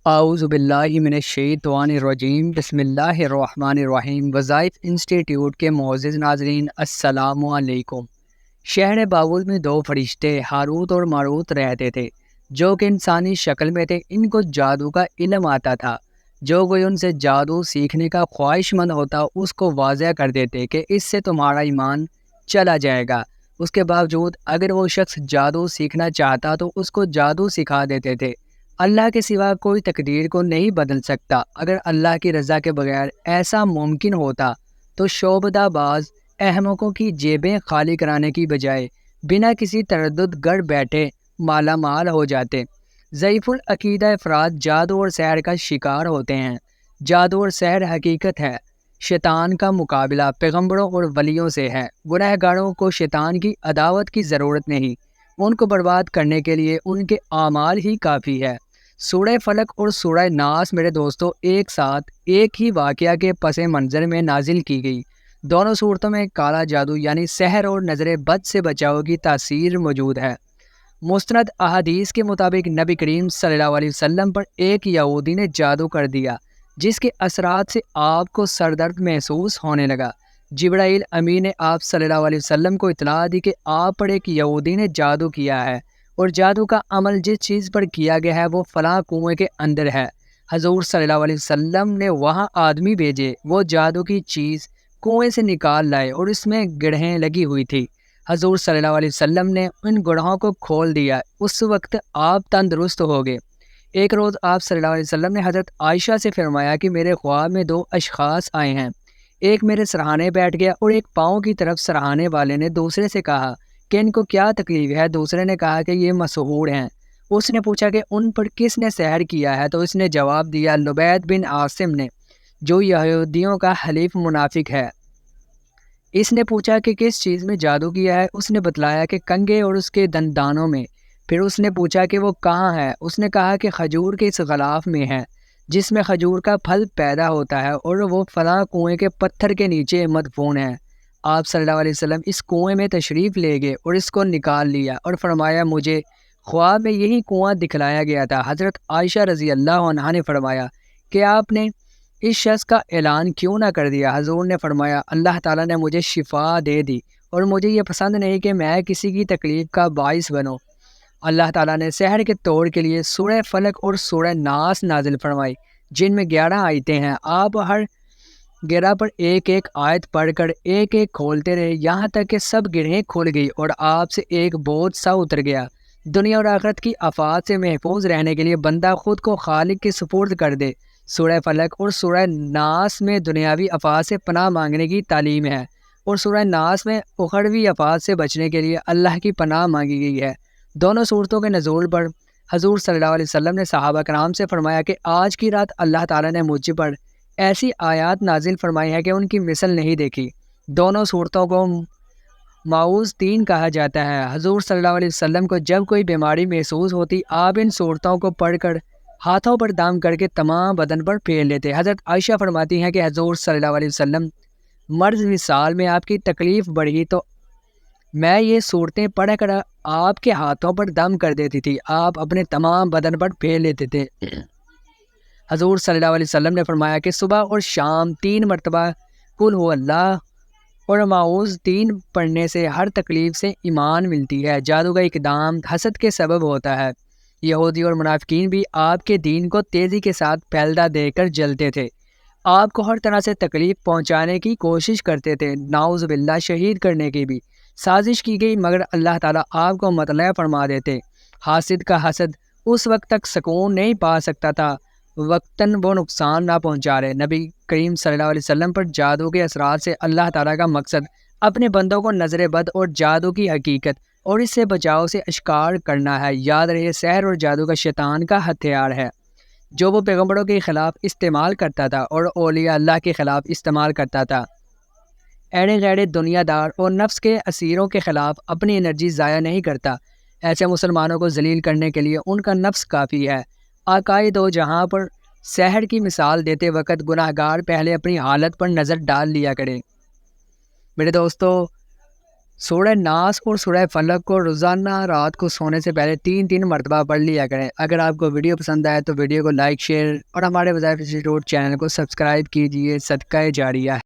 اعوذ باللہ من الشیطان الرجیم بسم اللہ الرحمن الرحیم۔ وظائف انسٹیٹیوٹ کے معزز ناظرین السلام علیکم۔ شہر بابل میں دو فرشتے ہاروت اور ماروت رہتے تھے جو کہ انسانی شکل میں تھے۔ ان کو جادو کا علم آتا تھا۔ جو کوئی ان سے جادو سیکھنے کا خواہش مند ہوتا اس کو واضح کر دیتے کہ اس سے تمہارا ایمان چلا جائے گا۔ اس کے باوجود اگر وہ شخص جادو سیکھنا چاہتا تو اس کو جادو سکھا دیتے تھے۔ اللہ کے سوا کوئی تقدیر کو نہیں بدل سکتا۔ اگر اللہ کی رضا کے بغیر ایسا ممکن ہوتا تو شعبدہ باز احمقوں کی جیبیں خالی کرانے کی بجائے بنا کسی تردد گڑ بیٹھے مالا مال ہو جاتے۔ ضعیف العقیدہ افراد جادو اور سحر کا شکار ہوتے ہیں۔ جادو اور سحر حقیقت ہے۔ شیطان کا مقابلہ پیغمبروں اور ولیوں سے ہے۔ گناہ گاروں کو شیطان کی عداوت کی ضرورت نہیں، ان کو برباد کرنے کے لیے ان کے اعمال ہی کافی ہے۔ سورہ فلق اور سورہ ناس میرے دوستو ایک ساتھ ایک ہی واقعہ کے پس منظر میں نازل کی گئی۔ دونوں صورتوں میں کالا جادو یعنی سحر اور نظر بد سے بچاؤ کی تاثیر موجود ہے۔ مستند احادیث کے مطابق نبی کریم صلی اللہ علیہ وسلم پر ایک یہودی نے جادو کر دیا جس کے اثرات سے آپ کو سر درد محسوس ہونے لگا۔ جبرائیل امین نے آپ صلی اللہ علیہ وسلم کو اطلاع دی کہ آپ پر ایک یہودی نے جادو کیا ہے اور جادو کا عمل جس چیز پر کیا گیا ہے وہ فلاں کنویں کے اندر ہے۔ حضور صلی اللہ علیہ وسلم نے وہاں آدمی بھیجے، وہ جادو کی چیز کنویں سے نکال لائے اور اس میں گڑھیں لگی ہوئی تھی۔ حضور صلی اللہ علیہ وسلم نے ان گڑھوں کو کھول دیا۔ اس وقت آپ تندرست ہو گئے۔ ایک روز آپ صلی اللہ علیہ وسلم نے حضرت عائشہ سے فرمایا کہ میرے خواب میں دو اشخاص آئے ہیں، ایک میرے سرہانے بیٹھ گیا اور ایک پاؤں کی طرف سرہانے والے نے دوسرے سے کہا کہ ان کو کیا تکلیف ہے؟ دوسرے نے کہا کہ یہ مسحور ہیں۔ اس نے پوچھا کہ ان پر کس نے سحر کیا ہے؟ تو اس نے جواب دیا لبید بن عاصم نے، جو یہودیوں کا حلیف منافق ہے۔ اس نے پوچھا کہ کس چیز میں جادو کیا ہے؟ اس نے بتلایا کہ کنگھے اور اس کے دندانوں میں۔ پھر اس نے پوچھا کہ وہ کہاں ہے؟ اس نے کہا کہ کھجور کے اس غلاف میں ہے جس میں کھجور کا پھل پیدا ہوتا ہے اور وہ فلاں کنویں کے پتھر کے نیچے مدفون ہے۔ آپ صلی اللہ علیہ وسلم اس کنویں میں تشریف لے گئے اور اس کو نکال لیا اور فرمایا مجھے خواب میں یہی کنواں دکھلایا گیا تھا۔ حضرت عائشہ رضی اللہ عنہا نے فرمایا کہ آپ نے اس شخص کا اعلان کیوں نہ کر دیا؟ حضور نے فرمایا اللہ تعالیٰ نے مجھے شفا دے دی اور مجھے یہ پسند نہیں کہ میں کسی کی تکلیف کا باعث بنوں۔ اللہ تعالیٰ نے سحر کے توڑ کے لیے سورہ فلق اور سورہ ناس نازل فرمائی جن میں 11 آیتیں ہیں۔ آپ ہر گرہ پر ایک ایک آیت پڑھ کر ایک ایک کھولتے رہے یہاں تک کہ سب گرہیں کھل گئی اور آپ سے ایک بوجھ سا اتر گیا۔ دنیا اور آخرت کی آفات سے محفوظ رہنے کے لیے بندہ خود کو خالق کے سپرد کر دے۔ سورہ فلق اور سورہ ناس میں دنیاوی آفات سے پناہ مانگنے کی تعلیم ہے اور سورہ ناس میں اخروی آفات سے بچنے کے لیے اللہ کی پناہ مانگی گئی ہے۔ دونوں صورتوں کے نزول پر حضور صلی اللہ علیہ وسلم نے صحابہ کرام سے فرمایا کہ آج کی رات اللہ تعالیٰ نے مجھ پر ایسی آیات نازل فرمائی ہے کہ ان کی مثل نہیں دیکھی۔ دونوں صورتوں کو معوذتین کہا جاتا ہے۔ حضور صلی اللہ علیہ وسلم کو جب کوئی بیماری محسوس ہوتی آپ ان صورتوں کو پڑھ کر ہاتھوں پر دم کر کے تمام بدن پر پھیر لیتے۔ حضرت عائشہ فرماتی ہیں کہ حضور صلی اللہ علیہ وسلم مرض وصال میں آپ کی تکلیف بڑھی تو میں یہ صورتیں پڑھ کر آپ کے ہاتھوں پر دم کر دیتی تھی، آپ اپنے تمام بدن پر پھیر لیتے تھے۔ حضور صلی اللہ علیہ وسلم نے فرمایا کہ صبح اور شام 3 مرتبہ قل هو اللہ اور معوذتین پڑھنے سے ہر تکلیف سے ایمان ملتی ہے۔ جادو کا اقدام حسد کے سبب ہوتا ہے۔ یہودی اور منافقین بھی آپ کے دین کو تیزی کے ساتھ پھیلتا دیکھ کر جلتے تھے، آپ کو ہر طرح سے تکلیف پہنچانے کی کوشش کرتے تھے، نعوذ باللہ شہید کرنے کی بھی سازش کی گئی، مگر اللہ تعالیٰ آپ کو مطلع فرما دیتے۔ حاسد کا حسد اس وقت تک سکون نہیں پا سکتا تھا وقتاً وہ نقصان نہ پہنچا رہے۔ نبی کریم صلی اللہ علیہ وسلم پر جادو کے اثرات سے اللہ تعالیٰ کا مقصد اپنے بندوں کو نظر بد اور جادو کی حقیقت اور اس سے بچاؤ سے اشکار کرنا ہے۔ یاد رہے سحر اور جادو کا شیطان کا ہتھیار ہے جو وہ پیغمبروں کے خلاف استعمال کرتا تھا اور اولیاء اللہ کے خلاف استعمال کرتا تھا۔ ایڑے غیڑے دنیا دار اور نفس کے اسیروں کے خلاف اپنی انرجی ضائع نہیں کرتا۔ ایسے مسلمانوں کو ذلیل کرنے کے لیے ان کا نفس کافی ہے۔ آقائے دو جہاں پر سحر کی مثال دیتے وقت گناہ گار پہلے اپنی حالت پر نظر ڈال لیا کرے۔ میرے دوستو سورہ ناس اور سورہ فلق کو روزانہ رات کو سونے سے پہلے 3 مرتبہ پڑھ لیا کریں۔ اگر آپ کو ویڈیو پسند آئے تو ویڈیو کو لائک، شیئر اور ہمارے وظائف انسٹی ٹیوٹ چینل کو سبسکرائب کیجیے۔ صدقہ جاریہ ہے۔